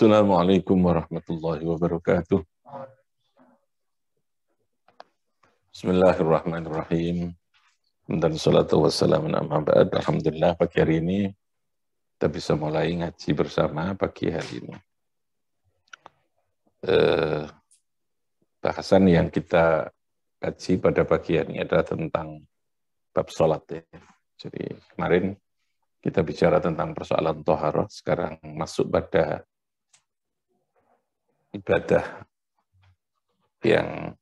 Assalamualaikum warahmatullahi wabarakatuh. Bismillahirrahmanirrahim. Dan salatu wassalamu amma ba'd. Alhamdulillah pagi hari ini kita bisa mulai ngaji bersama pagi hari ini. Bahasan yang kita kaji pada pagi hari ini adalah tentang bab sholat. Ya. Jadi kemarin kita bicara tentang persoalan toharoh, sekarang masuk pada ibadah yang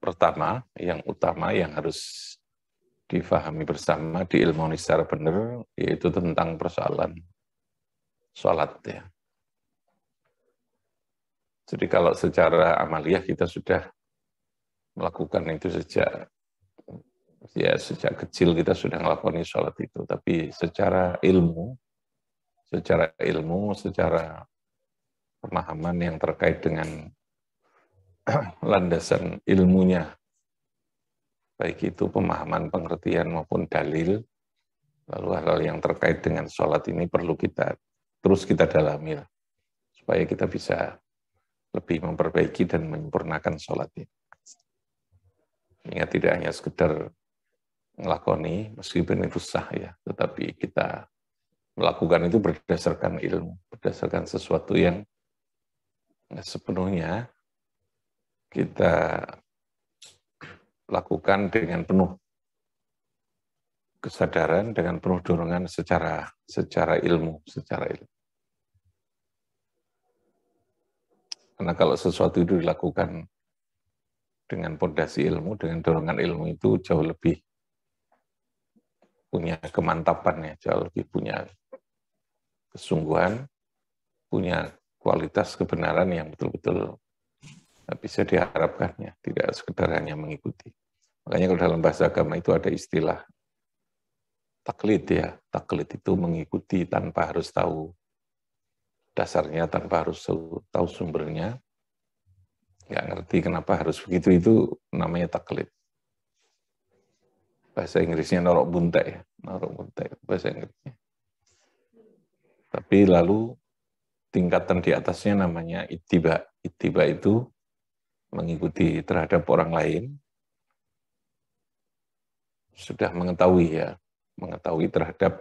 pertama, yang utama, yang harus difahami bersama, diilmuni secara benar, yaitu tentang persoalan sholat. Ya. Jadi kalau secara amaliyah kita sudah melakukan itu sejak kecil kita sudah melakukan sholat itu, tapi secara ilmu, secara pemahaman yang terkait dengan landasan ilmunya, baik itu pemahaman, pengertian maupun dalil, lalu hal-hal yang terkait dengan sholat ini perlu kita dalami supaya kita bisa lebih memperbaiki dan menyempurnakan sholat ini. Ingat, tidak hanya sekedar ngelakoni, meskipun itu sah ya, tetapi kita melakukan itu berdasarkan ilmu, berdasarkan sesuatu yang sepenuhnya kita lakukan dengan penuh kesadaran, dengan penuh dorongan secara ilmu. Karena kalau sesuatu itu dilakukan dengan pondasi ilmu, dengan dorongan ilmu itu jauh lebih punya kemantapan, ya, jauh lebih punya kesungguhan, punya kualitas kebenaran yang betul-betul bisa diharapkannya, tidak sekedar hanya mengikuti. Makanya kalau dalam bahasa agama itu ada istilah taklid, ya. Taklid itu mengikuti tanpa harus tahu dasarnya, tanpa harus tahu sumbernya. Nggak ngerti kenapa harus begitu, itu namanya taklid. Bahasa Inggrisnya norok buntek, ya. Norok buntek bahasa Inggrisnya. Tapi lalu tingkatan di atasnya namanya ittiba. Ittiba itu mengikuti terhadap orang lain, sudah mengetahui terhadap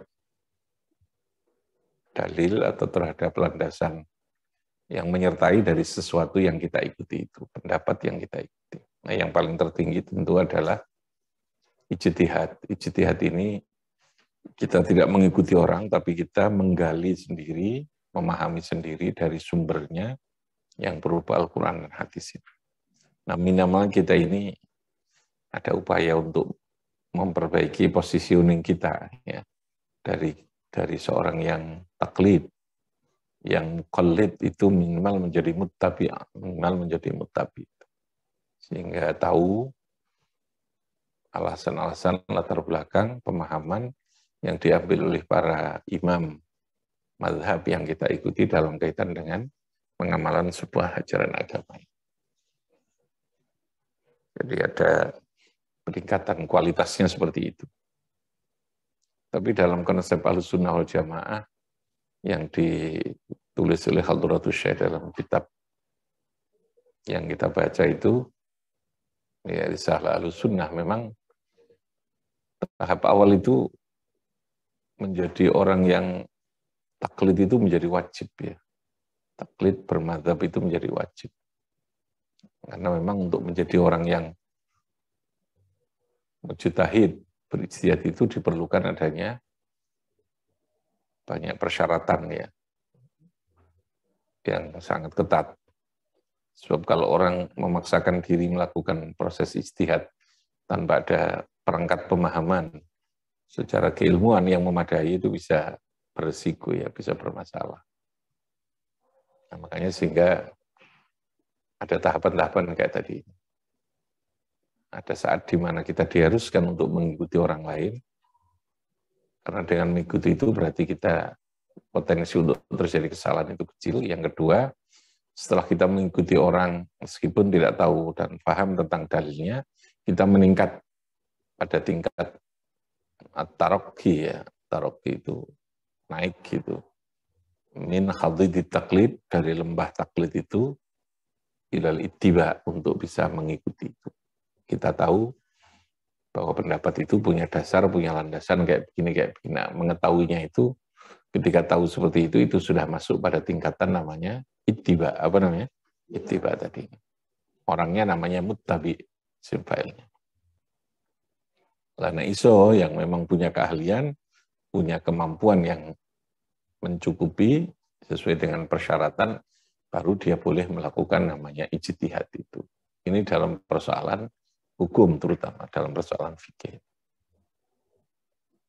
dalil atau terhadap landasan yang menyertai dari sesuatu yang kita ikuti itu, pendapat yang kita ikuti. Nah, yang paling tertinggi tentu adalah ijtihad. Ijtihad ini kita tidak mengikuti orang, tapi kita menggali sendiri, memahami sendiri dari sumbernya yang berupa Al-Quran dan hadis. Nah, minimal kita ini ada upaya untuk memperbaiki positioning kita, ya, dari seorang yang taklid, yang muqallid itu minimal menjadi muttabi, sehingga tahu alasan-alasan latar belakang pemahaman yang diambil oleh para imam mazhab yang kita ikuti dalam kaitan dengan pengamalan sebuah ajaran agama. Jadi ada peningkatan kualitasnya seperti itu. Tapi dalam konsep Ahlussunnah wal Jamaah yang ditulis oleh Hadhratus Syekh dalam kitab yang kita baca itu, ya, Risalah Ahlussunnah, memang tahap awal itu menjadi orang yang taklid itu menjadi wajib, ya. Taklid bermadzhab itu menjadi wajib. Karena memang untuk menjadi orang yang mujtahid, berijtihad itu diperlukan adanya banyak persyaratan, ya, yang sangat ketat. Sebab kalau orang memaksakan diri melakukan proses ijtihad tanpa ada perangkat pemahaman secara keilmuan yang memadai, itu bisa beresiko, ya, bisa bermasalah. Nah, makanya sehingga ada tahapan-tahapan kayak tadi. Ada saat di mana kita diharuskan untuk mengikuti orang lain, karena dengan mengikuti itu berarti kita potensi untuk terjadi kesalahan itu kecil. Yang kedua, setelah kita mengikuti orang, meskipun tidak tahu dan paham tentang dalilnya, kita meningkat pada tingkat at-taraqi, ya. Taraqi itu naik gitu. min khadidit taklid, dari lembah taklid itu ilal ittiba, untuk bisa mengikuti itu. Kita tahu bahwa pendapat itu punya dasar, punya landasan kayak begini. Nah, mengetahuinya itu, ketika tahu seperti itu sudah masuk pada tingkatan namanya ittiba. Apa namanya? Ittiba tadi. Orangnya namanya muttabi, simfailnya. Lana iso yang memang punya keahlian, punya kemampuan yang mencukupi sesuai dengan persyaratan, baru dia boleh melakukan namanya ijtihad itu. Ini dalam persoalan hukum, terutama dalam persoalan fikih.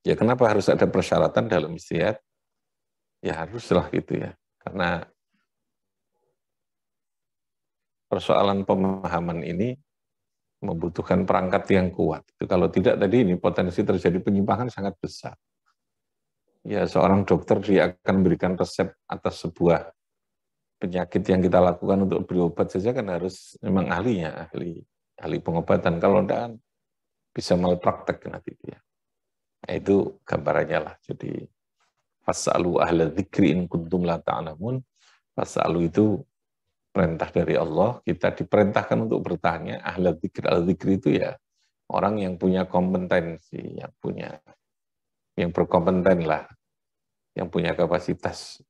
Ya kenapa harus ada persyaratan dalam ijtihad? Ya haruslah gitu ya. Karena persoalan pemahaman ini membutuhkan perangkat yang kuat. Itu kalau tidak tadi ini potensi terjadi penyimpangan sangat besar. Ya seorang dokter dia akan memberikan resep atas sebuah penyakit yang kita lakukan untuk berobat saja kan harus memang ahlinya, ahli pengobatan. Kalau tidak bisa malpraktek nanti dia. Nah, itu gambarannya lah. Jadi fas'alu ahla dzikri in kuntum la ta'lamun. Fas'alu itu perintah dari Allah, kita diperintahkan untuk bertanya. Ahla dzikri, al-dzikri itu ya orang yang punya kompetensi, yang berkompeten lah, yang punya kapasitas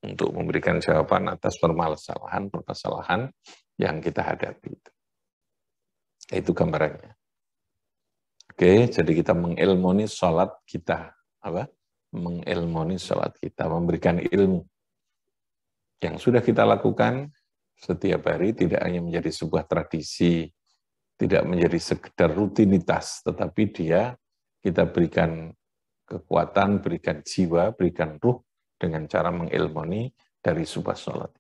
untuk memberikan jawaban atas permasalahan yang kita hadapi. Itu gambarannya. Oke, jadi kita mengilmoni sholat kita. Apa? Mengilmoni sholat kita, memberikan ilmu. Yang sudah kita lakukan setiap hari tidak hanya menjadi sebuah tradisi, tidak menjadi sekedar rutinitas, tetapi kita berikan kekuatan, berikan jiwa, berikan ruh dengan cara mengilmoni dari sebuah sholat.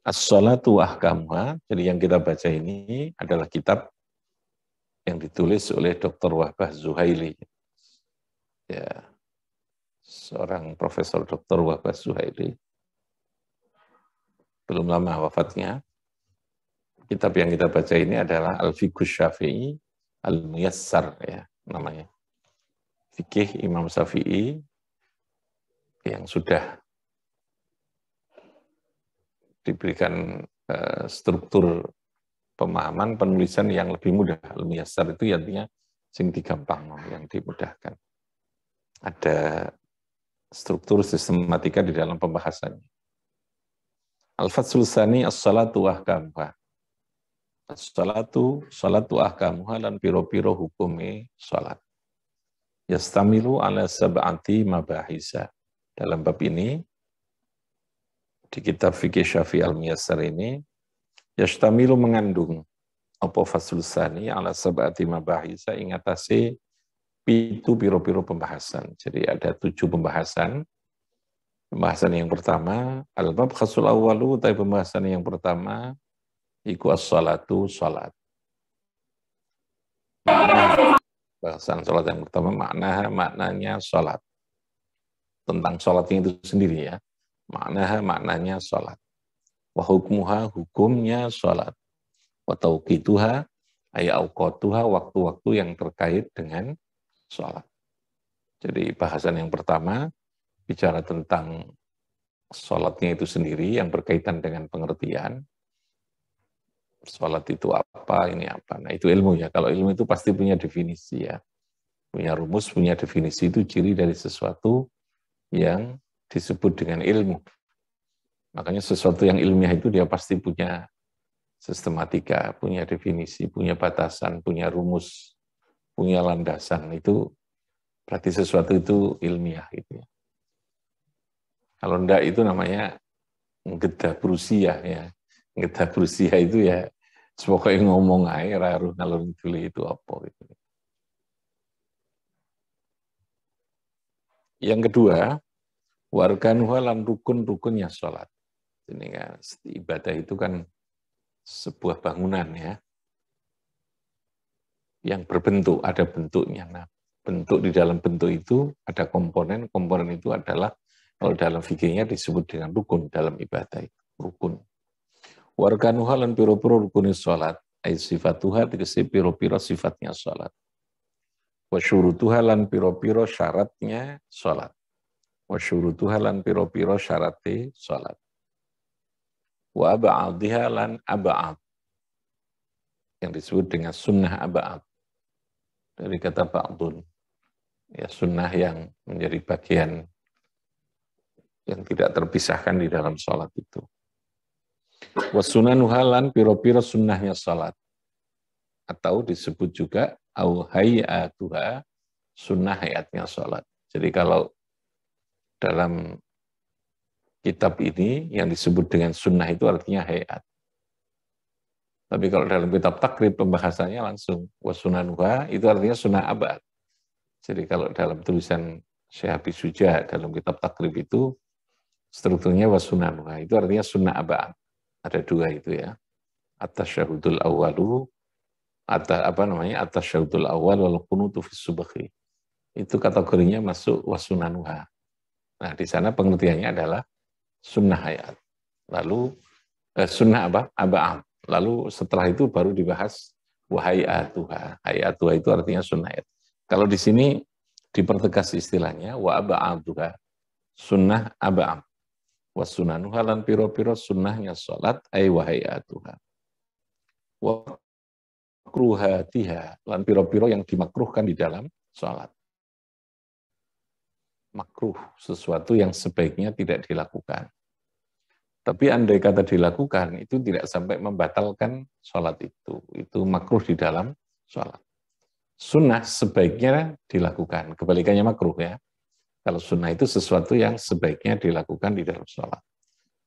As-sholatu ahkamuha, jadi yang kita baca ini adalah kitab yang ditulis oleh Dr. Wahbah Zuhaili. Ya, seorang profesor Dr. Wahbah Zuhaili. Belum lama wafatnya. Kitab yang kita baca ini adalah Al-Fiqh Syafi'i Al-Muyassar, ya namanya. Fikih Imam Syafi'i yang sudah diberikan struktur pemahaman penulisan yang lebih mudah. Al-Muyassar itu artinya sing digampang, yang dimudahkan. Ada struktur sistematika di dalam pembahasannya. Al-Fathul Tsani as-salatu ahkamuha. Salatu ahkamuha lan piro-piro hukume salat. Yastamilu ala sab'ati mabahisa. Dalam bab ini, di kitab Fikih Syafi'i Al-Muyassar ini, yastamilu mengandung apa fasul tsani ala sab'ati mabahisa ingatasi pitu piro-piro pembahasan. Jadi ada 7 pembahasan. Pembahasan yang pertama, al-bab khasul awwalu, tapi pembahasan yang pertama, iku as-salatu, salat. Bahasan salat yang pertama, maknanya salat. Tentang salatnya itu sendiri ya. Maknanya salat. Wa hukmuha, hukumnya salat. Wa tauqituha, ay auqatuha, waktu-waktu yang terkait dengan salat. Jadi bahasan yang pertama, bicara tentang salatnya itu sendiri yang berkaitan dengan pengertian. Salat itu apa, ini apa. Nah itu ilmu ya. Kalau ilmu itu pasti punya definisi ya. Punya rumus, punya definisi, itu ciri dari sesuatu yang disebut dengan ilmu. Makanya sesuatu yang ilmiah itu dia pasti punya sistematika, punya definisi, punya batasan, punya rumus, punya landasan. Itu berarti sesuatu itu ilmiah gitu ya. Kalau enggak itu namanya ngedabrusia ya. Ngedabrusia itu ya pokoknya ngomong aja raruh ngalur ngidul itu apa gitu. Yang kedua, warganuha lan rukun-rukunnya sholat. Ini kan ibadah itu kan sebuah bangunan ya, yang berbentuk, ada bentuknya. Nah, bentuk di dalam bentuk itu ada komponen itu adalah kalau dalam fikihnya disebut dengan rukun dalam ibadah itu, rukun. Warganuha lan piro-piro rukunis sholat, ay sifatuha dikasih piro-piro sifatnya sholat. Wa syurutuha lan piro-piro syaratnya sholat. wa syurutuha lan piro-piro syarate salat, wa ab'adhiha lan ab'ad, yang disebut dengan sunnah ab'ad, dari kata ba'dun, ya sunnah yang menjadi bagian yang tidak terpisahkan di dalam salat itu. Wa sunanuha lan piro-piro sunnahnya salat, atau disebut juga au hayatuha, sunnah hayatnya salat. Jadi kalau dalam kitab ini yang disebut dengan sunnah itu artinya hayat. Tapi kalau dalam kitab takrib pembahasannya langsung wasunanuha, itu artinya sunnah abad. Jadi kalau dalam tulisan Syekh Habib Suja dalam kitab takrib itu strukturnya wasunanuha, itu artinya sunnah abad. Ada dua itu ya. At-tasyahudul awwalu, at-tasyahudul awwal wal qunutu fis subhi. Itu kategorinya masuk wasunanuha. Nah, di sana pengertiannya adalah sunnah hayat. Lalu sunnah aba'am. Lalu setelah itu baru dibahas wahayatuha. Hayatuha itu artinya sunnah hayat. Kalau di sini dipertegas istilahnya wa aba'atuha, sunnah aba'am. Wa sunanuha lan piro-piro sunnahnya salat ay wahayatuha. Wa makruhatiha lan piro-piro yang dimakruhkan di dalam salat. Makruh, sesuatu yang sebaiknya tidak dilakukan. Tapi andai kata dilakukan, itu tidak sampai membatalkan sholat itu. Itu makruh di dalam sholat. Sunnah sebaiknya dilakukan. Kebalikannya makruh ya. Kalau sunnah itu sesuatu yang sebaiknya dilakukan di dalam sholat.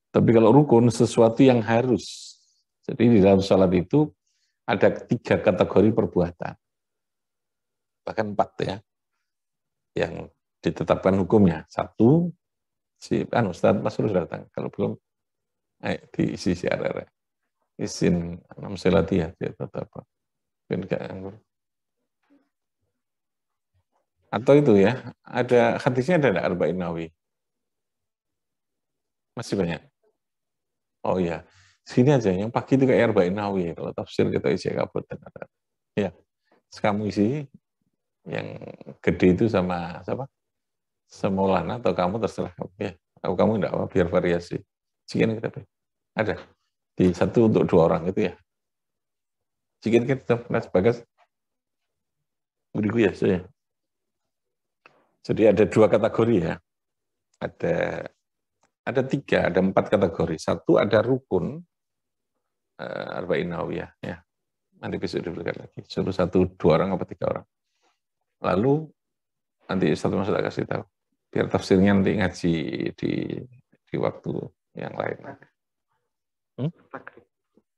Tapi kalau rukun, sesuatu yang harus. Jadi di dalam sholat itu ada 3 kategori perbuatan. Bahkan 4 ya. Yang ditetapkan hukumnya. 1, Ustaz Masrur datang. Kalau belum, diisi siaran. Isin 6 selatih ya tetap. Atau itu ya, ada hadisnya ada Arba'in Nawawi. Masih banyak. Oh iya, sini aja yang pagi itu kayak Arba'in Nawawi. Kalau tafsir kita isi kabupaten ada. Ya, kamu isi yang gede itu sama siapa? Semolana atau kamu terserah. Ya, kamu enggak apa, biar variasi. Sekian kita ada di 1 untuk 2 orang itu ya. Sekian kita Mas Bagas. Beriku ya saya. Jadi ada 2 kategori ya. Ada 3, ada 4 kategori. 1 ada rukun Arba'in Nawawiyah ya. Nanti besok diberikan lagi. Suruh 1, 2 orang apa 3 orang. Lalu nanti satu Mas kasih tahu. Biar tafsirnya nanti ngaji di waktu yang lain.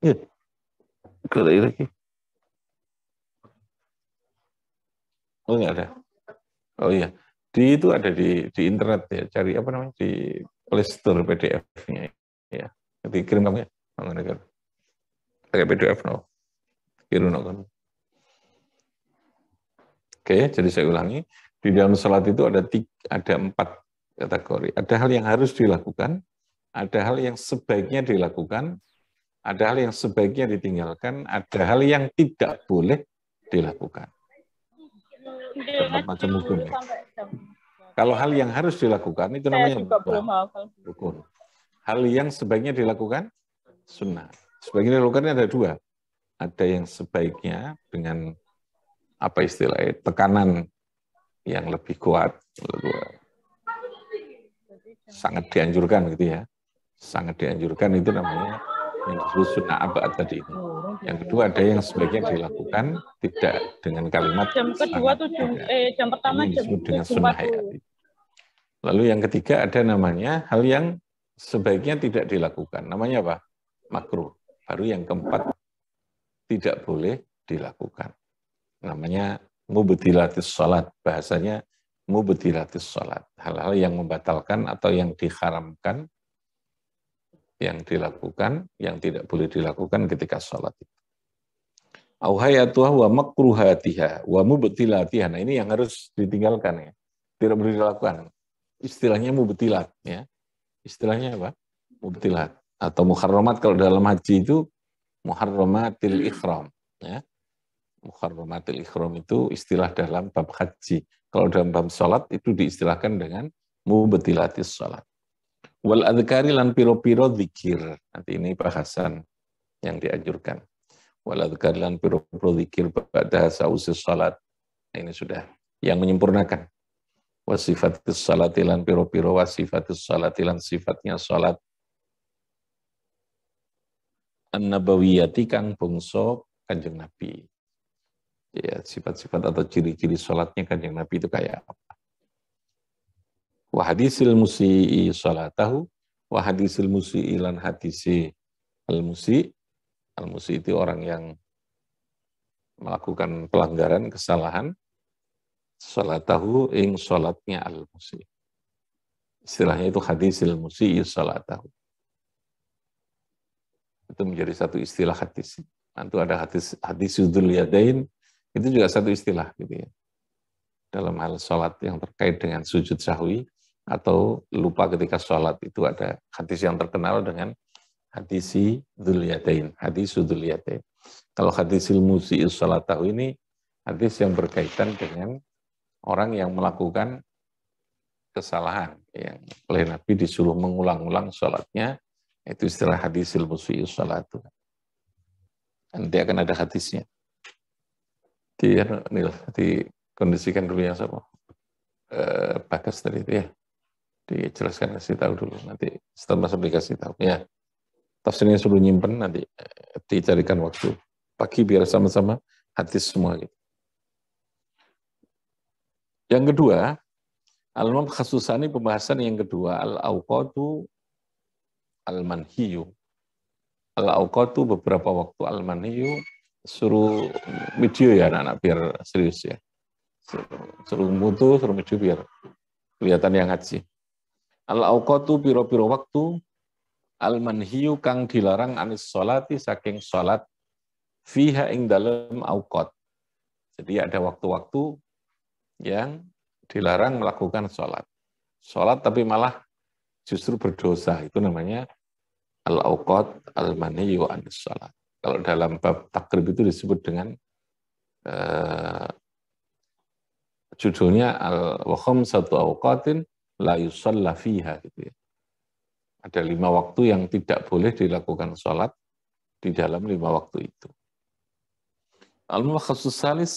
Iya. Kalau lagi. Oh enggak ada. Oh iya. Itu ada di internet ya. Cari apa namanya di Play Store PDF-nya ya. Dikirim kamu ya. Pakai PDF no. Kirim no kan. Oke, jadi saya ulangi. Di dalam salat itu ada 4 kategori. Ada hal yang harus dilakukan, ada hal yang sebaiknya dilakukan, ada hal yang sebaiknya ditinggalkan, ada hal yang tidak boleh dilakukan. Macam hukum ya. Kalau hal yang harus dilakukan itu namanya rukun. Hal yang sebaiknya dilakukan sunnah. Sebaiknya dilakukan ada 2. Ada yang sebaiknya dengan apa istilahnya tekanan yang lebih kuat, sangat dianjurkan gitu ya. Sangat dianjurkan itu namanya yang disebut sunnah abad tadi. Yang kedua ada yang sebaiknya dilakukan tidak dengan kalimat jam kedua tuh jam pertama jam disebut dengan sunnah hayati. Lalu yang ketiga ada namanya hal yang sebaiknya tidak dilakukan. Namanya apa? Makruh. Baru yang keempat tidak boleh dilakukan. Namanya mubtilatis salat. Bahasanya mubtilatis salat. Hal-hal yang membatalkan atau yang diharamkan, yang dilakukan, yang tidak boleh dilakukan ketika salat. Auhayatuha wa makruhatiha wa mubtilatiha. Nah ini yang harus ditinggalkan ya. Tidak boleh dilakukan. Istilahnya mubtilat ya. Istilahnya apa? Mubtilat atau muharramat kalau dalam haji itu muharramatil ikhram ya. Muharramatil ikhram itu istilah dalam bab haji. Kalau dalam bab salat itu diistilahkan dengan mubtilatis salat. Wal adhkari lan piro-piro zikir. Nanti ini bahasan yang dianjurkan. Wal adhkari lan piro-piro zikir ba'da sausis salat. Ini sudah yang menyempurnakan. Wasifatis salatilan piro-piro wasifatis salatilan sifatnya salat. An-nabawiyati kang bangsa Kanjeng Nabi. Ya, sifat-sifat atau ciri-ciri salatnya Kanjeng Nabi itu kayak apa? Wa hadisil musii salatahu wa hadisil musii lan hadisi al-musi. Al-musi itu orang yang melakukan pelanggaran, kesalahan. Salatahu ing salatnya al-musi. Istilahnya itu hadisil musii salatahu. Itu menjadi satu istilah hadis. Nanti ada hadis dzul yadain, itu juga satu istilah gitu ya. Dalam hal salat yang terkait dengan sujud sahwi atau lupa ketika sholat, itu ada hadis yang terkenal dengan hadisi dzul yadain, hadis dzul yadain. Kalau hadisil musii salatahu ini hadis yang berkaitan dengan orang yang melakukan kesalahan, yang oleh Nabi disuruh mengulang-ulang sholatnya, itu istilah hadisil musii salatuh. Nanti akan ada hadisnya. Dikondisikan dulu yang sama. Bagas tadi itu ya. Dijelaskan, kasih tahu dulu, nanti setelah masuk dikasih tahu ya. Tafsirnya suruh nyimpen, nanti dicarikan waktu pagi biar sama-sama hadis semua gitu. Yang kedua, al-mabkhasusani, pembahasan yang kedua, al-awqatu al-manhiyu. Al-awqatu beberapa waktu, al-manhiyu, suruh video ya anak-anak biar serius ya. Suruh mutu, suruh video biar kelihatan yang ngaji. Al-awqatu piro-piro waktu, al-manhiyu kang dilarang anis sholati saking sholat, fiha ing dalem awqat. Jadi ada waktu-waktu yang dilarang melakukan sholat. Sholat tapi malah justru berdosa, itu namanya al-awqat al-manhiyu anis sholat. Kalau dalam bab takrib itu disebut dengan judulnya al-wakham satu awqatin la yusalla fiha gitu ya. Ada 5 waktu yang tidak boleh dilakukan sholat di dalam 5 waktu itu. Al-makhasus salis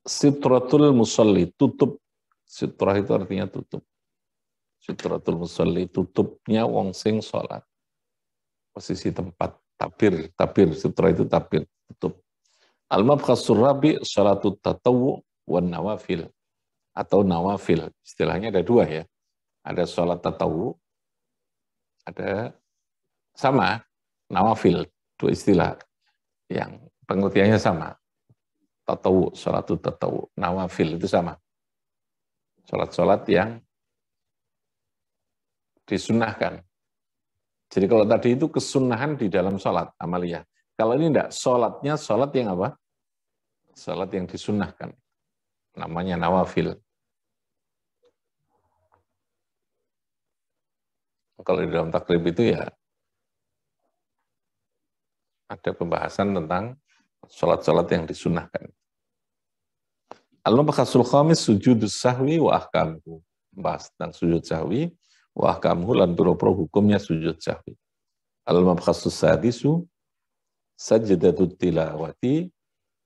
sitratul musalli, tutup. Sitrah itu artinya tutup. Sitratul musalli, tutupnya wong sing sholat. Posisi tempat, tabir, sitrah itu tabir, tutup. Al-mabkhasur rabi, sholatut tatawwu wan nawafil. Atau nawafil, istilahnya ada 2 ya. Ada sholat tatawwu, ada sama, nawafil, 2 istilah yang pengertiannya sama. Tatawwu, sholatut tatawwu, nawafil itu sama. Sholat-sholat yang disunnahkan. Jadi kalau tadi itu kesunahan di dalam sholat, amaliyah. Kalau ini enggak, sholatnya sholat yang apa? Sholat yang disunnahkan. Namanya nawafil. Kalau di dalam takrib itu ya ada pembahasan tentang sholat-sholat yang disunnahkan. Al-mabkhasul khamis sujudus sahwi wa ahkamuhu. Bahas tentang sujud sahwi wa ahkamuhu lan pira-pira hukumnya sujud sahwi. Al-mabkhasus sadisu sajdatut tilawati,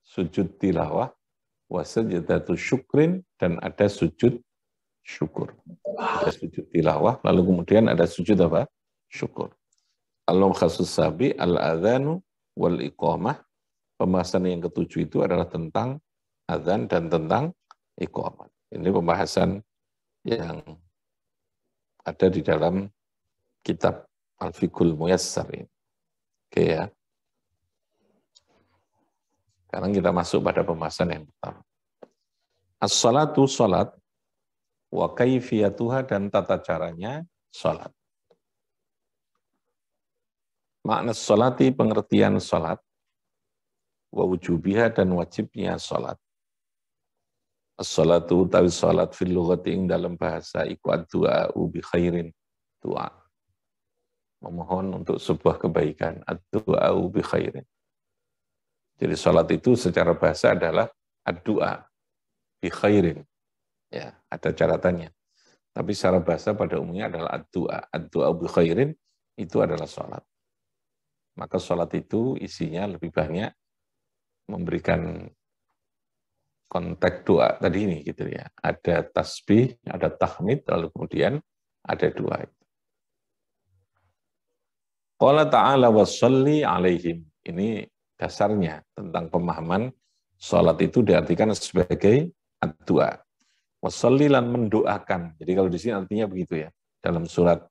sujud tilawah, wa sajdatut syukrin, dan ada sujud syukur. Ada sujud tilawah, lalu kemudian ada sujud apa? Syukur. Al-mabkhasus sabi al-adhanu wal iqamah. Pembahasan yang ketujuh itu adalah tentang adzan dan tentang iqamah. Ini pembahasan yang ada di dalam kitab Al-Fiqhul Muyassar ini. Oke ya. Sekarang kita masuk pada pembahasan yang pertama. As-salatu, salat, wa kaifiyatuha, dan tata caranya salat. Makna salati, pengertian salat, wa wujubiha, dan wajibnya salat. As-salatu utawi salat fil lughati ing dalam bahasa iku ad-du'a bi khairin, doa. Memohon untuk sebuah kebaikan, ad-du'a bi khairin. Jadi salat itu secara bahasa adalah ad-du'a bi khairin. Ya, ada catatannya. Tapi secara bahasa pada umumnya adalah ad-du'a. Ad-du'a bi khairin itu adalah sholat. Maka sholat itu isinya lebih banyak memberikan konteks doa tadi ini gitu ya. Ada tasbih, ada tahmid, lalu kemudian ada doa. Qala ta'ala wassalli alaihim. Ini dasarnya tentang pemahaman sholat itu diartikan sebagai ad-du'a. Wassalli lan mendoakan. Jadi kalau di sini artinya begitu ya. Dalam surat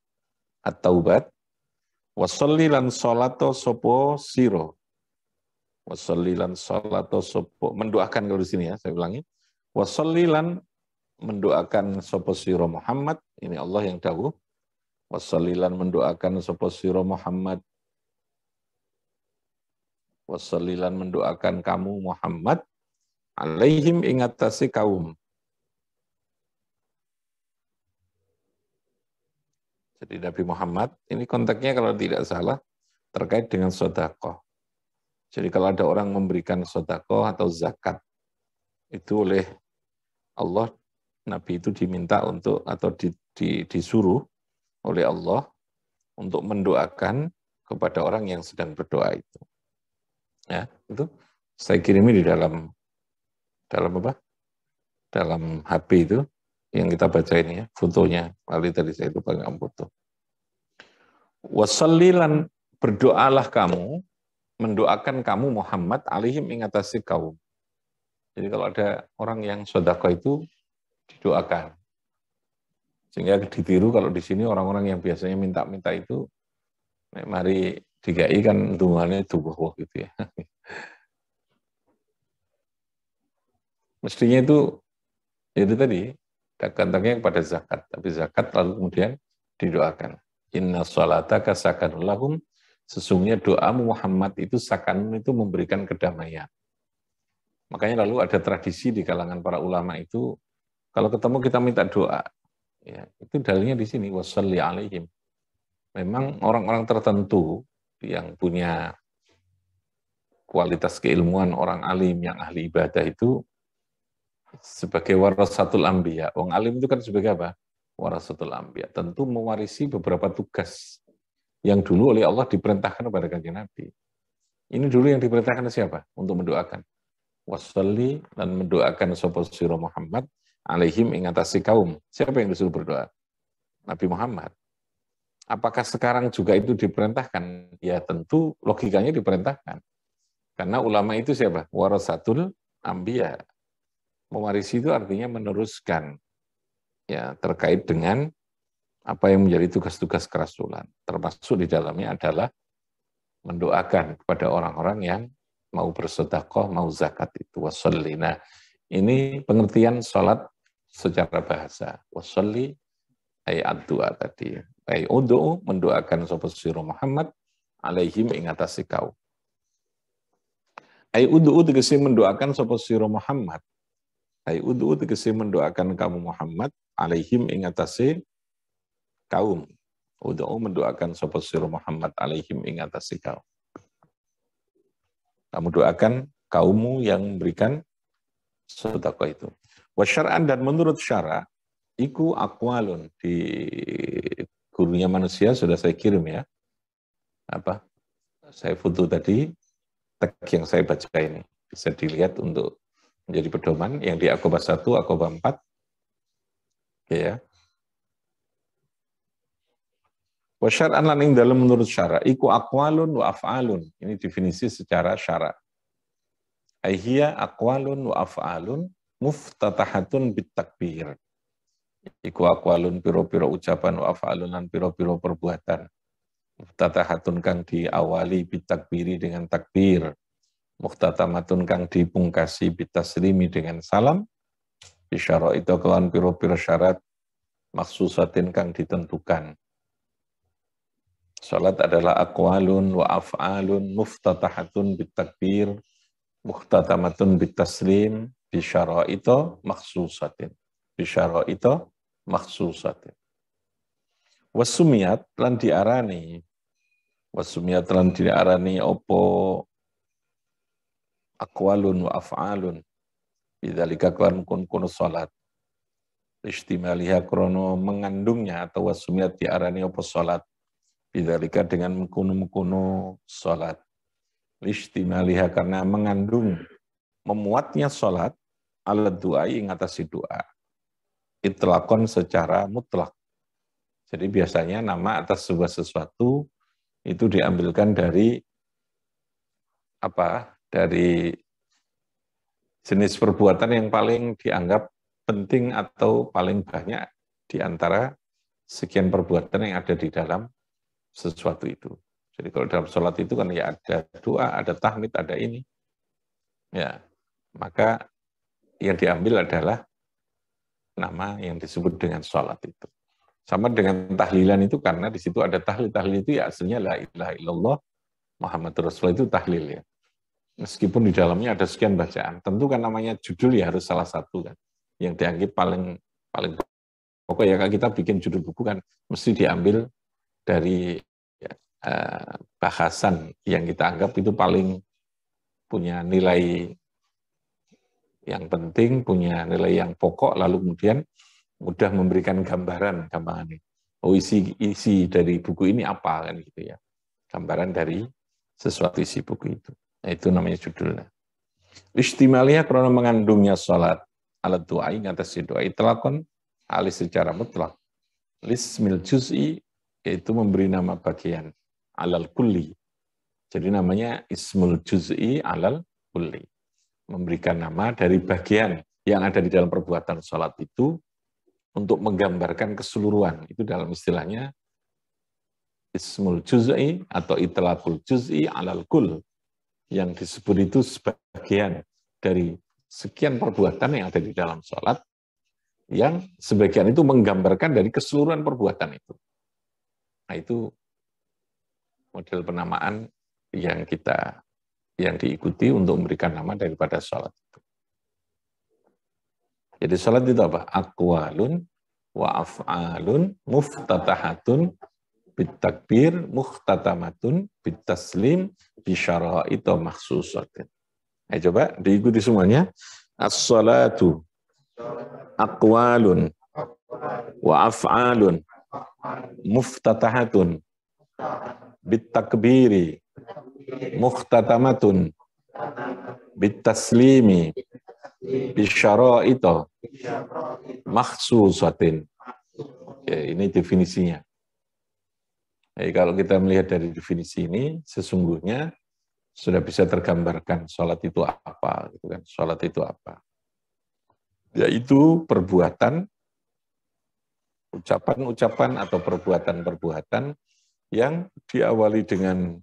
At-Taubat, wassalli lan sholato sopo siro. Wassalli lan sholato sopo, mendoakan kalau di sini ya, saya ulangi. Wassalli lan mendoakan sopo siro Muhammad, ini Allah yang dawuh. Wassalli lan mendoakan sopo siro Muhammad. Wassalli lan mendoakan kamu Muhammad, alaihim ingatasi kaum. Jadi Nabi Muhammad, ini konteksnya kalau tidak salah, terkait dengan sedekah. Jadi kalau ada orang memberikan sedekah atau zakat, itu oleh Allah, Nabi itu diminta untuk, atau disuruh oleh Allah untuk mendoakan kepada orang yang sedang berdoa itu. Ya, itu saya kirimi di dalam apa? Dalam HP itu, yang kita baca ini ya, fotonya. Kali tadi saya itu pakai foto. Wasallilan, berdoalah kamu, mendoakan kamu Muhammad alaihim ingatasi kaum. Jadi kalau ada orang yang sedekah itu didoakan. Sehingga ditiru kalau di sini orang-orang yang biasanya minta-minta itu, mari digai kan dungannya tubuh gitu ya. Mestinya itu tadi, kontaknya kepada zakat, tapi zakat lalu kemudian didoakan. Inna sholataka sakanun lahum, sesungguhnya doamu Muhammad itu sakanun, itu memberikan kedamaian. Makanya lalu ada tradisi di kalangan para ulama itu, kalau ketemu kita minta doa, ya, itu dalilnya di sini, wassalli alaihim. Memang orang-orang tertentu yang punya kualitas keilmuan, orang alim yang ahli ibadah itu, sebagai warasatul anbiya. Wong alim itu kan sebagai apa? Warasatul anbiya. Tentu mewarisi beberapa tugas yang dulu oleh Allah diperintahkan kepada Kanjeng Nabi. Ini dulu yang diperintahkan siapa? Untuk mendoakan. Wassalli, dan mendoakan sapa sira Muhammad alaihim ingatasi kaum. Siapa yang disuruh berdoa? Nabi Muhammad. Apakah sekarang juga itu diperintahkan? Ya tentu logikanya diperintahkan. Karena ulama itu siapa? Warasatul anbiya. Mewarisi itu artinya meneruskan, ya, terkait dengan apa yang menjadi tugas-tugas kerasulan. Termasuk di dalamnya adalah mendoakan kepada orang-orang yang mau bersedekah, mau zakat itu. Wassalli. Nah, ini pengertian sholat secara bahasa. Wassalli ay ad-du'a tadi. Ay ud'u, mendoakan sapa sira Muhammad alaihim ingatasi kaum. Ay ud'u tegese mendoakan sapa sira Muhammad. Ay ud'u tegese mendoakan kamu Muhammad alaihim ingatasi kaum. Ud'u mendoakan sapa sira Muhammad alaihim ingatasi kaum. Kamu doakan kaummu yang memberikan sedekah itu. Wa syar'an, dan menurut syara, iku aqwalun, di gurunya manusia sudah saya kirim ya. Apa? Saya foto tadi, teks yang saya baca ini. Bisa dilihat untuk menjadi pedoman yang di Aqobah 1, Aqobah 4. Oke ya. Wa syar'an lan ing dalem menurut syara iku aqwalun wa af'alun. Ini definisi secara syara. Aihiya aqwalun wa af'alun muftatahatun bitakbir. Iku aqwalun piro-piro ucapan wa af'alun lan piro-piro perbuatan. Muftatahatun kang diawali bitakbiri dengan takbir. Muhtatamatun kang dipungkasi bitaslimi dengan salam. Bisyara itu kelawan piro-piro syarat maksusatin kang ditentukan. Salat adalah aqwalun wa af'alun muftatahatun bitakbir, muhtatamatun bitaslim, bisyara itu maksusatin. Bisyara itu maksusatin. Wasumiyat lan diarani. Wasumiyat lan diarani opo aqwalun wa af'alun. Bidzalika kan kun salat. Istimaliha krono mengandungnya atau wasumiyat diarani apa salat. Bidzalika dengan mengkono-mengkono salat. Istimaliha karena mengandung memuatnya salat ala doa ing atasi doa. Itlaqon secara mutlak. Jadi biasanya nama atas sebuah sesuatu itu diambilkan dari apa? Dari jenis perbuatan yang paling dianggap penting atau paling banyak di antara sekian perbuatan yang ada di dalam sesuatu itu. Jadi kalau dalam sholat itu kan ya ada doa, ada tahmid, ada ini. Ya, maka yang diambil adalah nama yang disebut dengan sholat itu. Sama dengan tahlilan itu karena di situ ada tahlil. Tahlil itu ya aslinya la ilaha illallah Muhammad Rasulullah itu tahlil ya. Meskipun di dalamnya ada sekian bacaan, tentu kan namanya judul ya harus salah satu kan. Yang dianggap paling pokok ya kalau kita bikin judul buku kan mesti diambil dari bahasan yang kita anggap itu paling punya nilai yang penting, punya nilai yang pokok, lalu kemudian mudah memberikan gambaran ini. Oh isi dari buku ini apa kan gitu ya. Gambaran dari sesuatu isi buku itu. Nah, itu namanya judulnya. Istimaliyah karena mengandungnya sholat alat doa atas doa itlaqon alih secara mutlak. Lismil juz'i yaitu memberi nama bagian alal kulli. Jadi namanya ismul juz'i alal kulli. Memberikan nama dari bagian yang ada di dalam perbuatan sholat itu untuk menggambarkan keseluruhan. Itu dalam istilahnya ismul juz'i atau itlaqul juz'i alal kull. Yang disebut itu sebagian dari sekian perbuatan yang ada di dalam sholat, yang sebagian itu menggambarkan dari keseluruhan perbuatan itu. Nah itu model penamaan yang diikuti untuk memberikan nama daripada sholat itu. Jadi sholat itu apa? Aqwalun wa af'alun muftatahatun bitakbir muhtatamatun bitaslim bisyara'ita makhsusatin. Coba diikuti semuanya. As-salatu aqwalun wa af'alun muftatahatun bitakbiri muhtatamatun bitaslimi bisyara'ita makhsusatin. Ya, ini definisinya. Jadi kalau kita melihat dari definisi ini, sesungguhnya sudah bisa tergambarkan sholat itu apa, gitu kan? Sholat itu apa? Yaitu perbuatan, ucapan-ucapan atau perbuatan-perbuatan yang diawali dengan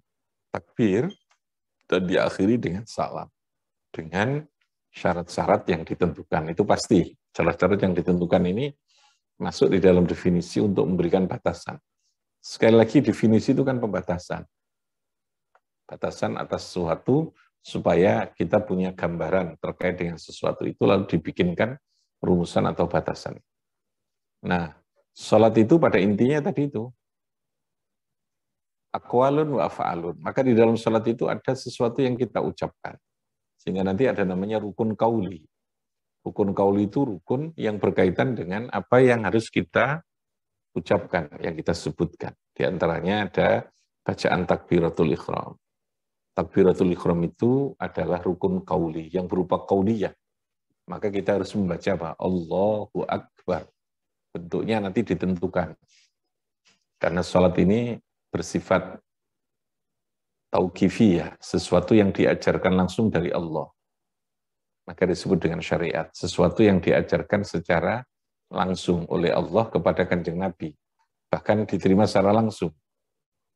takbir dan diakhiri dengan salam, dengan syarat-syarat yang ditentukan. Itu pasti syarat-syarat yang ditentukan ini masuk di dalam definisi untuk memberikan batasan. Sekali lagi definisi itu kan pembatasan. Batasan atas sesuatu supaya kita punya gambaran terkait dengan sesuatu itu lalu dibikinkan rumusan atau batasan. Nah, sholat itu pada intinya tadi itu aqwalun wa af'alun. Maka di dalam sholat itu ada sesuatu yang kita ucapkan. Sehingga nanti ada namanya rukun qauli. Rukun qauli itu rukun yang berkaitan dengan apa yang harus kita ucapkan, yang kita sebutkan. Di antaranya ada bacaan takbiratul ihram. Takbiratul ihram itu adalah rukun qauli yang berupa qauliyah. Maka kita harus membaca apa? Allahu Akbar. Bentuknya nanti ditentukan. Karena sholat ini bersifat tauqifiyah, sesuatu yang diajarkan langsung dari Allah. Maka disebut dengan syariat, sesuatu yang diajarkan secara langsung oleh Allah kepada Kanjeng Nabi. Bahkan diterima secara langsung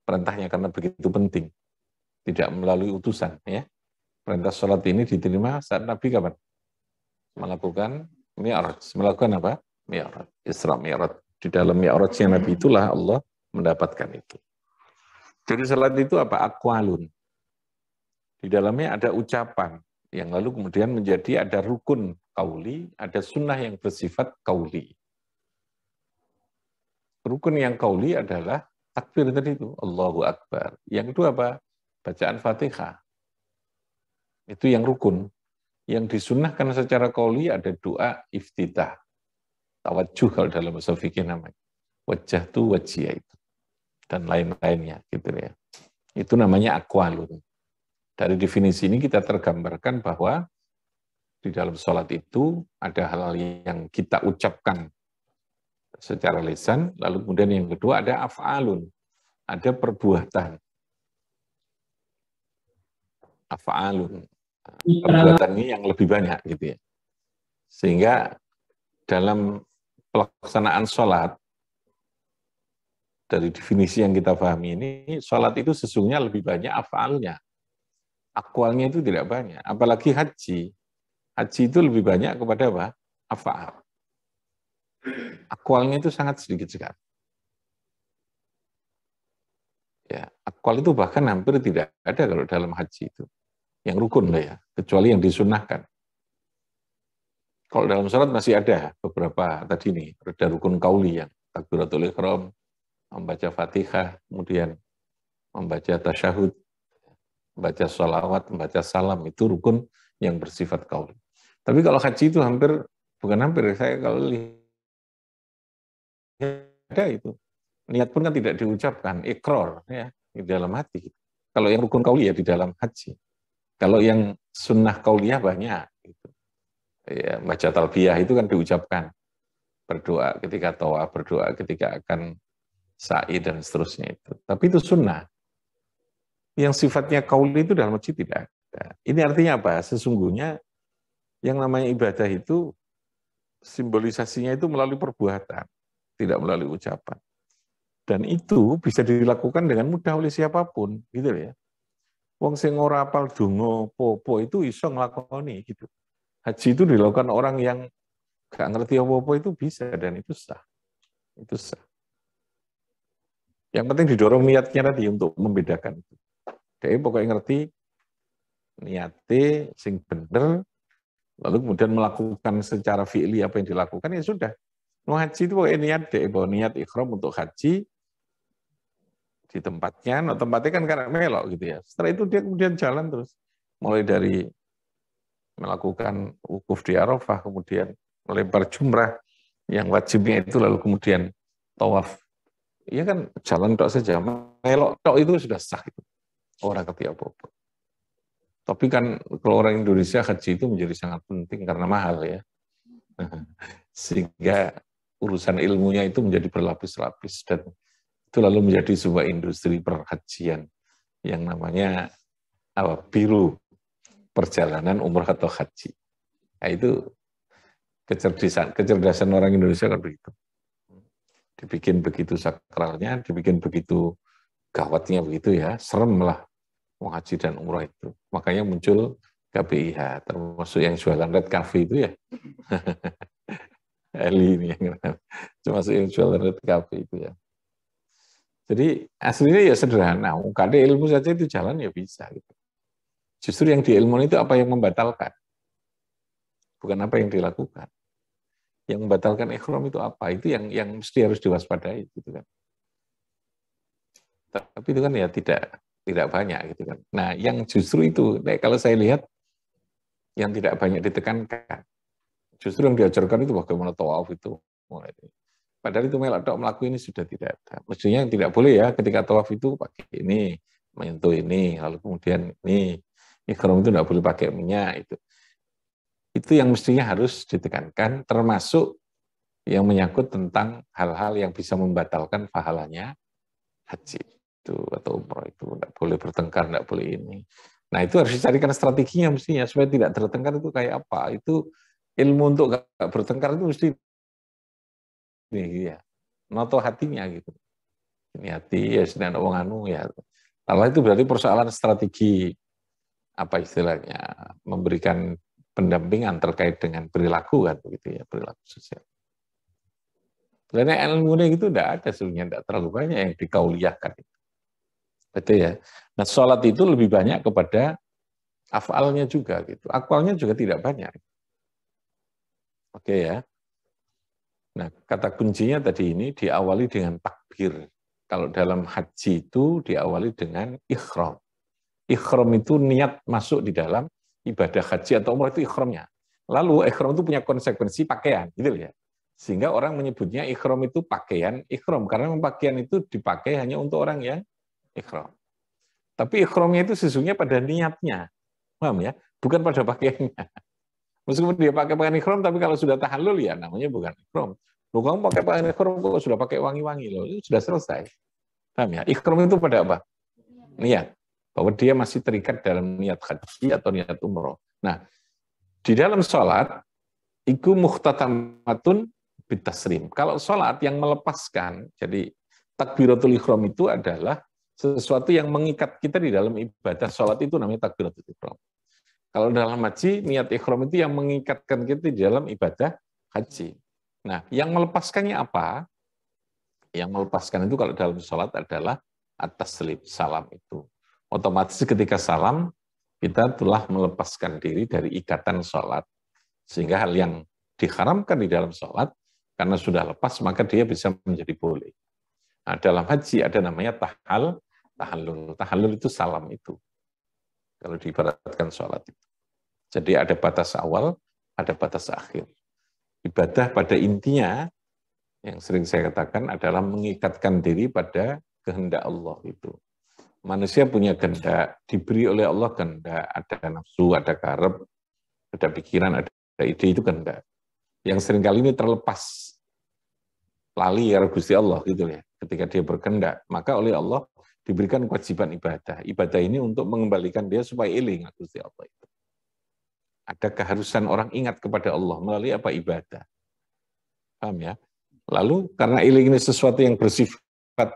perintahnya karena begitu penting. Tidak melalui utusan. Ya. Perintah sholat ini diterima saat Nabi kapan? Melakukan mi'raj. Melakukan apa? Mi'raj. Isra mi'raj. Di dalam mi'rajnya Nabi itulah Allah mendapatkan itu. Jadi sholat itu apa? Aqwalun. Di dalamnya ada ucapan. Yang lalu kemudian menjadi ada rukun qauli, ada sunnah yang bersifat qauli. Rukun yang qauli adalah takbir tadi itu, Allahu Akbar. Yang kedua apa? Bacaan Fatihah. Itu yang rukun. Yang disunnahkan secara qauli ada doa iftitah. Tawajuh kalau dalam bahasa fikih namanya. Wajah tu wajiyah itu. Dan lain-lainnya gitu ya. Itu namanya aqwalun. Dari definisi ini kita tergambarkan bahwa di dalam sholat itu ada hal yang kita ucapkan secara lisan, lalu kemudian yang kedua ada af'alun, ada perbuatan. Af'alun. Perbuatan ini yang lebih banyak gitu ya. Sehingga dalam pelaksanaan sholat, dari definisi yang kita pahami ini, sholat itu sesungguhnya lebih banyak af'alnya. Aqwalnya itu tidak banyak. Apalagi haji. Haji itu lebih banyak kepada apa? Af'al. Aqwalnya itu sangat sedikit sekali. Ya, aqwal itu bahkan hampir tidak ada kalau dalam haji itu. Yang rukun lah ya, kecuali yang disunnahkan. Kalau dalam sholat masih ada beberapa tadi nih, ada rukun qauli yang takbiratul ihram, membaca Fatihah, kemudian membaca tasyahud, membaca sholawat, membaca salam, itu rukun yang bersifat qauli. Tapi kalau haji itu bukan hampir, saya kalau lihat ada itu. Niat pun kan tidak diucapkan, iqrar ya, di dalam hati. Kalau yang rukun qauli ya di dalam haji. Kalau yang sunnah qauliyah banyak. Gitu. Ya, baca talbiyah itu kan diucapkan. Berdoa ketika tawaf, berdoa ketika akan sa'i dan seterusnya itu. Tapi itu sunnah. Yang sifatnya qauli itu dalam masjid tidak ada. Ini artinya apa? Sesungguhnya yang namanya ibadah itu simbolisasinya itu melalui perbuatan, tidak melalui ucapan. Dan itu bisa dilakukan dengan mudah oleh siapapun, gitu ya. Wong sing ora apal donga apa-apa itu iso nglakoni gitu. Haji itu dilakukan orang yang gak ngerti apa-apa itu bisa dan itu sah. Itu sah. Yang penting didorong niatnya tadi untuk membedakan itu. Dia pokoknya ngerti niatnya sing bener, lalu kemudian melakukan secara fi'li apa yang dilakukan, ya sudah. Mau haji itu pokoknya niat deh, bahwa niat ikhram untuk haji di tempatnya, nah tempatnya kan karena melok gitu ya. Setelah itu dia kemudian jalan terus. Mulai dari melakukan wukuf di Arafah, kemudian melempar jumrah yang wajibnya itu, lalu kemudian tawaf. Iya kan jalan tok saja, melok tok itu sudah sah itu. Orang ngerti apa-apa. Tapi kan kalau orang Indonesia haji itu menjadi sangat penting karena mahal ya. Sehingga urusan ilmunya itu menjadi berlapis-lapis dan itu lalu menjadi sebuah industri perhajian yang namanya biru perjalanan umrah atau haji. Nah, itu kecerdasan orang Indonesia kan begitu. Dibikin begitu sakralnya, dibikin begitu gawatnya begitu ya, serem lah mau haji dan umrah itu. Makanya muncul KBIH, termasuk yang jualan red cafe itu ya. Eli ini yang termasuk yang jualan red cafe itu ya. Jadi aslinya ya sederhana, kada ilmu saja itu jalan ya bisa. Gitu. Justru yang diilmukan itu apa yang membatalkan, bukan apa yang dilakukan. Yang membatalkan ihram itu apa? Itu yang mesti harus diwaspadai, gitu kan. Tapi itu kan ya tidak banyak, gitu kan. Nah, yang justru itu, kalau saya lihat, yang tidak banyak ditekankan. Justru yang diajarkan itu bagaimana tawaf itu. Padahal itu melok melakukan ini sudah tidak ada. Mestinya yang tidak boleh ya ketika tawaf itu pakai ini, menyentuh ini, lalu kemudian ini ihram itu tidak boleh pakai minyak itu. Itu yang mestinya harus ditekankan, termasuk yang menyangkut tentang hal-hal yang bisa membatalkan pahalanya haji itu atau umroh itu. Tidak boleh bertengkar, tidak boleh ini. Nah itu harus dicarikan strateginya mestinya supaya tidak bertengkar itu kayak apa. Itu ilmu untuk nggak bertengkar itu mesti ini ya, noto hatinya gitu. Ini hati ya sedang wong anu ya. Kalau itu berarti persoalan strategi apa istilahnya memberikan pendampingan terkait dengan perilaku kan begitu ya, perilaku sosial. Sebenarnya ilmunya itu tidak ada sebenarnya, tidak terlalu banyak yang dikauliahkan. Betul ya. Nah, sholat itu lebih banyak kepada afalnya juga gitu. Akwalnya juga tidak banyak. Oke ya. Nah, kata kuncinya tadi ini diawali dengan takbir. Kalau dalam haji itu diawali dengan ikhram. Ikhram itu niat masuk di dalam ibadah haji atau umrah itu ikhramnya. Lalu ikhram itu punya konsekuensi pakaian, gitu ya. Sehingga orang menyebutnya ihram itu pakaian ihram, karena pakaian itu dipakai hanya untuk orang yang ihram. Tapi ihramnya itu sesungguhnya pada niatnya, paham ya? Bukan pada pakaiannya. Meskipun dia pakai pakaian ihram, tapi kalau sudah tahallul ya namanya bukan ihram. Loh, kamu pakai pakaian ihram kok sudah pakai wangi-wangi loh, itu sudah selesai. Paham ya? Ihram itu pada apa? Niat. Bahwa dia masih terikat dalam niat haji atau niat umroh. Nah, di dalam sholat, iku muhtatamatun bitasrim. Kalau sholat yang melepaskan, jadi takbiratul ihram itu adalah sesuatu yang mengikat kita di dalam ibadah sholat, itu namanya takbiratul ihram. Kalau dalam haji, niat ihram itu yang mengikatkan kita di dalam ibadah haji. Nah, yang melepaskannya apa? Yang melepaskan itu kalau dalam sholat adalah at-taslim, salam itu. Otomatis ketika salam, kita telah melepaskan diri dari ikatan sholat. Sehingga hal yang diharamkan di dalam sholat, karena sudah lepas, maka dia bisa menjadi boleh. Nah, dalam haji ada namanya tahallul. Tahallul itu salam itu. Kalau diibaratkan sholat itu. Jadi ada batas awal, ada batas akhir. Ibadah pada intinya, yang sering saya katakan adalah mengikatkan diri pada kehendak Allah itu. Manusia punya kehendak, diberi oleh Allah kehendak, ada nafsu, ada karep, ada pikiran, ada ide, itu kehendak. Yang seringkali ini terlepas, lali ya Gusti Allah gitu ya. Ketika dia berkehendak, maka oleh Allah diberikan kewajiban ibadah. Ibadah ini untuk mengembalikan dia supaya iling Gusti Allah itu. Ada keharusan orang ingat kepada Allah melalui apa? Ibadah. Paham ya? Lalu karena iling ini sesuatu yang bersifat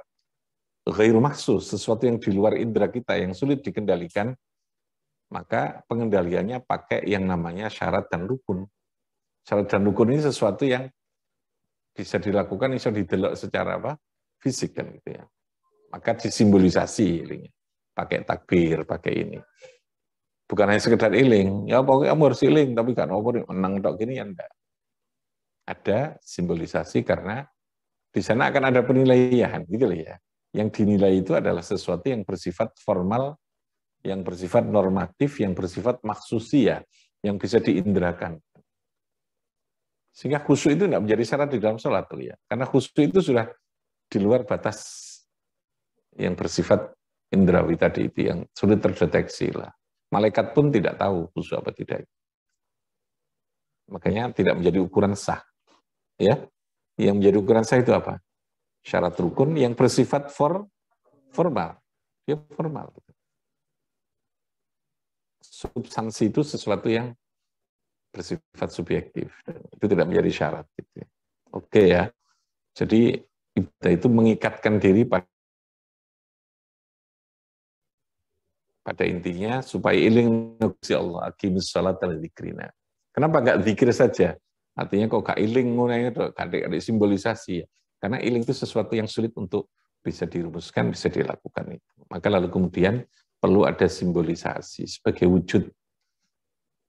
ghairu mahsus, sesuatu yang di luar indera kita, yang sulit dikendalikan, maka pengendaliannya pakai yang namanya syarat dan rukun. Syarat dan rukun ini sesuatu yang bisa dilakukan, bisa didelok secara apa? Fisik kan gitu ya. Maka disimbolisasi ilingnya. Pakai takbir, pakai ini. Bukan hanya sekedar iling, ya pokoknya kamu harus iling, tapi kan menang tok gini ya enggak. Ada simbolisasi karena di sana akan ada penilaian, gitu loh ya. Yang dinilai itu adalah sesuatu yang bersifat formal, yang bersifat normatif, yang bersifat maksusia, yang bisa diindrakan. Sehingga khusyuk itu tidak menjadi syarat di dalam sholat, ya. Karena khusyuk itu sudah di luar batas yang bersifat indrawi tadi itu, yang sulit terdeteksi lah. Malaikat pun tidak tahu khusyuk apa tidak. Makanya tidak menjadi ukuran sah. Ya, yang menjadi ukuran sah itu apa? Syarat rukun yang bersifat formal. Ya formal. Substansi itu sesuatu yang bersifat subjektif. Itu tidak menjadi syarat. Gitu. Oke ya. Jadi ibadah itu mengikatkan diri pada intinya supaya iling Gusti Allah, aqimis shalat wa dzikrina. Kenapa enggak zikir saja? Artinya kok gak iling ngono itu, ada simbolisasi ya. Karena iling itu sesuatu yang sulit untuk bisa dirumuskan, bisa dilakukan itu. Maka lalu kemudian perlu ada simbolisasi sebagai wujud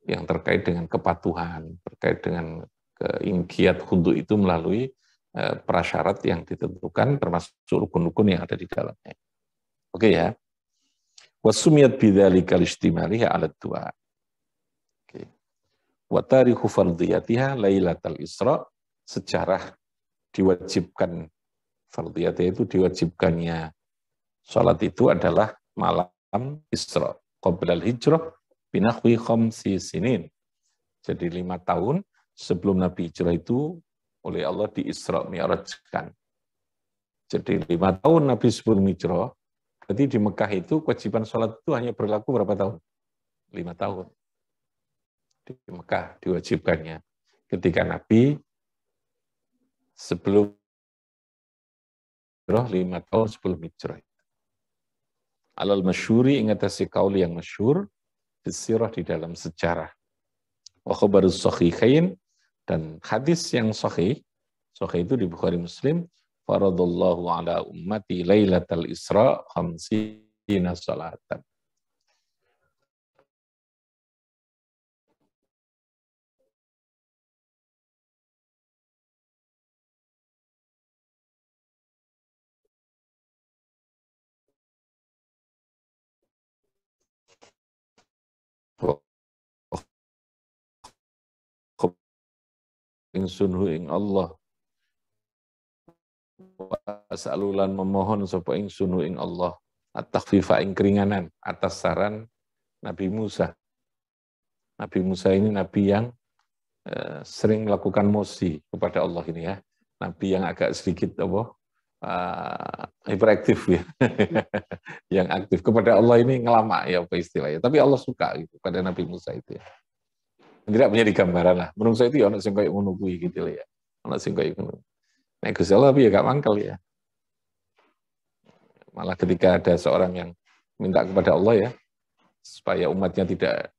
yang terkait dengan kepatuhan, terkait dengan keingkiat khudu itu melalui prasyarat yang ditentukan, termasuk rukun-rukun yang ada di dalamnya. Oke ya. Wasumiyat bidzalika listimaliha 'ala du'a. Oke. Wa tarikhu fardhiyatiha lailatul Isra, sejarah diwajibkan fardhiyatnya itu diwajibkannya salat itu adalah malam Isra qabla al-hijrah binahwi khamsi sinin. Jadi 5 tahun sebelum Nabi hijrah itu oleh Allah di Isra Mi'rajkan. Jadi 5 tahun Nabi sebelum hijrah. Berarti di Mekah itu kewajiban sholat itu hanya berlaku berapa tahun? 5 tahun. Di Mekah diwajibkannya. Ketika Nabi sebelum hijrah, 5 tahun sebelum hijrah. Alal masyhuri, ingatasi kaul yang masyhur, disirah di dalam sejarah. Wa khabarus sahihain, dan hadis yang sahih itu di Bukhari Muslim, faradallahu ala ummati lailatal Isra khamsina salatan. Ingsun ing Allah as'alulan memohon sapa ingsun ing Allah at-takhfifa ing keringanan atas saran Nabi Musa. Nabi Musa ini nabi yang sering melakukan mosi kepada Allah ini ya. Nabi yang agak sedikit hiperaktif ya. Yang aktif kepada Allah ini ngelama ya apa istilahnya. Tapi Allah suka gitu pada Nabi Musa itu ya. Tidak punya digambaran lah. Menungso itu ya ono sing koyo ngono kuwi gitu ya. Ono sing koyo ngono. Nek Gusti Allah ya gak mangkel ya. Malah ketika ada seorang yang minta kepada Allah ya, supaya umatnya tidak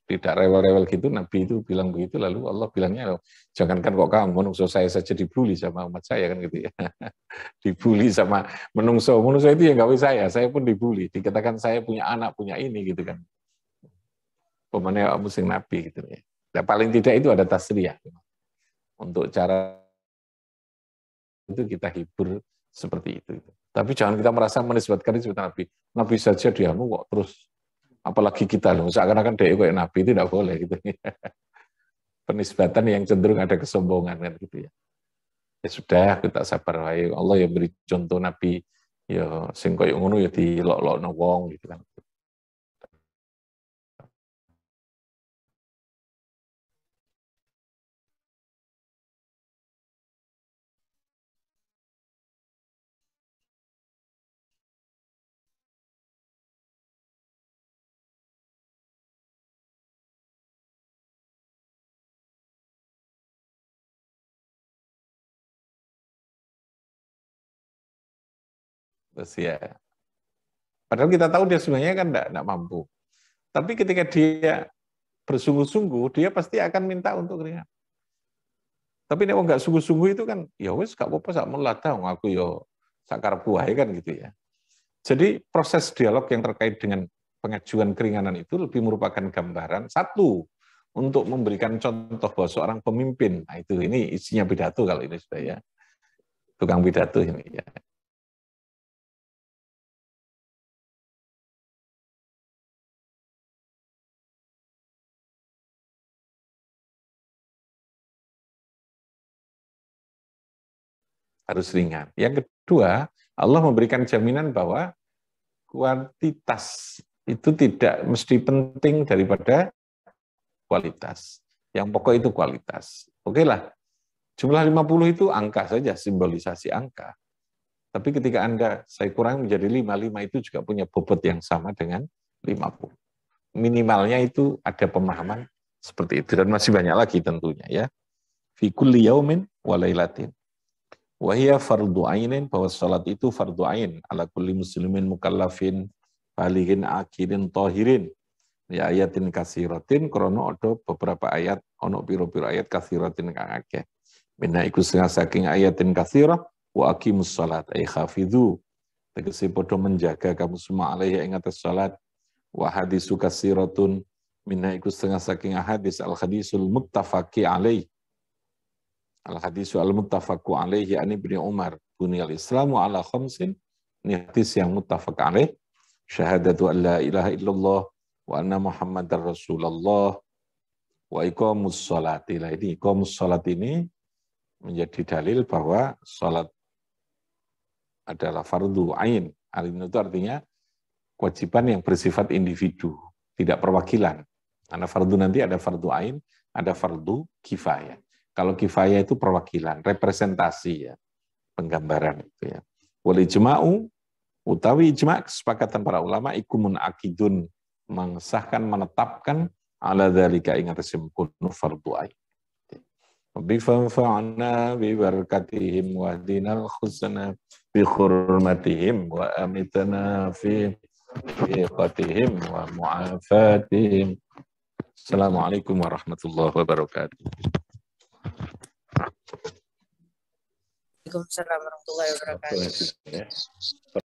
rewel-rewel gitu, Nabi itu bilang begitu, lalu Allah bilangnya, jangankan kok kamu, menungso saya saja dibully sama umat saya kan gitu ya. Dibully sama menungso itu ya nggak saya pun dibully, dikatakan saya punya anak, punya ini gitu kan. Pemane musim Nabi gitu ya. Nah, paling tidak itu ada tasriyah. Untuk cara itu kita hibur seperti itu. Tapi jangan kita merasa menisbatkan itu Nabi. Nabi saja dia kok terus apalagi kita loh, seakan-akan dia kayak Nabi itu tidak boleh gitu. Penisbatan yang cenderung ada kesombongan kan gitu ya. Ya sudah, kita sabar wae. Allah yang beri contoh Nabi ya sing koyo ngono ya dilok-lokno wong gitu kan. Terus ya, padahal kita tahu dia sebenarnya kan enggak mampu. Tapi ketika dia bersungguh-sungguh, dia pasti akan minta untuk ringan. Tapi nek enggak sungguh-sungguh itu kan, ya wis gak apa-apa sak melata aku ya sakarepku wae kan gitu ya. Jadi proses dialog yang terkait dengan pengajuan keringanan itu lebih merupakan gambaran satu untuk memberikan contoh bahwa seorang pemimpin. Nah itu ini isinya pidato kalau ini sudah ya. Tukang pidato ini ya. Harus ringan. Yang kedua, Allah memberikan jaminan bahwa kuantitas itu tidak mesti penting daripada kualitas. Yang pokok itu kualitas. Oke lah, jumlah 50 itu angka saja, simbolisasi angka. Tapi ketika saya kurang menjadi 5 itu juga punya bobot yang sama dengan 50. Minimalnya itu ada pemahaman seperti itu. Dan masih banyak lagi tentunya ya. Fi kulli yaumin wa lailatin. Wahia fardu ainin, bahwa salat itu fardu ain ala kulli muslimin mukallafin balighin akilin tohirin. Ya ayatin kasiratin krono ada beberapa ayat ono piro-piro ayat kasiratin kang akeh. Minna iku saking ayatin kasirah wa aqimus salat ay khafidhu. Tegese padha menjaga kamu semua alaihi ing atas salat. Wa hadisu kasiratun minna iku saking hadis al hadisul muttafaqi alaihi. Al-hadisu al-muttafaqu alaihi an Ibnu Umar buniyal Islamu ala khamsin. Ini hadis yang muttafaq alaih. Syahadatu an la ilaha illallah wa anna Muhammadar Rasulullah wa iqamus sholati. Ini iqamus sholat ini menjadi dalil bahwa sholat adalah fardu ain. Ain itu artinya kewajiban yang bersifat individu, tidak perwakilan. Karena fardu nanti ada fardu ain, ada fardu kifayah. Kalau kifayah itu perwakilan, representasi ya, penggambaran itu ya. Wal ijma'u utawi ijma' kesepakatan para ulama iku munaqidun, mengesahkan, menetapkan ala dzalika ing atasem kunu fardhu ain. Bi fanfa'na bi barakatihim wa dinal husna bi hurmatihim wa amitna fi fiqatihim wa mu'afatihim. Assalamualaikum warahmatullahi wabarakatuh. Waalaikumsalam warahmatullahi wabarakatuh.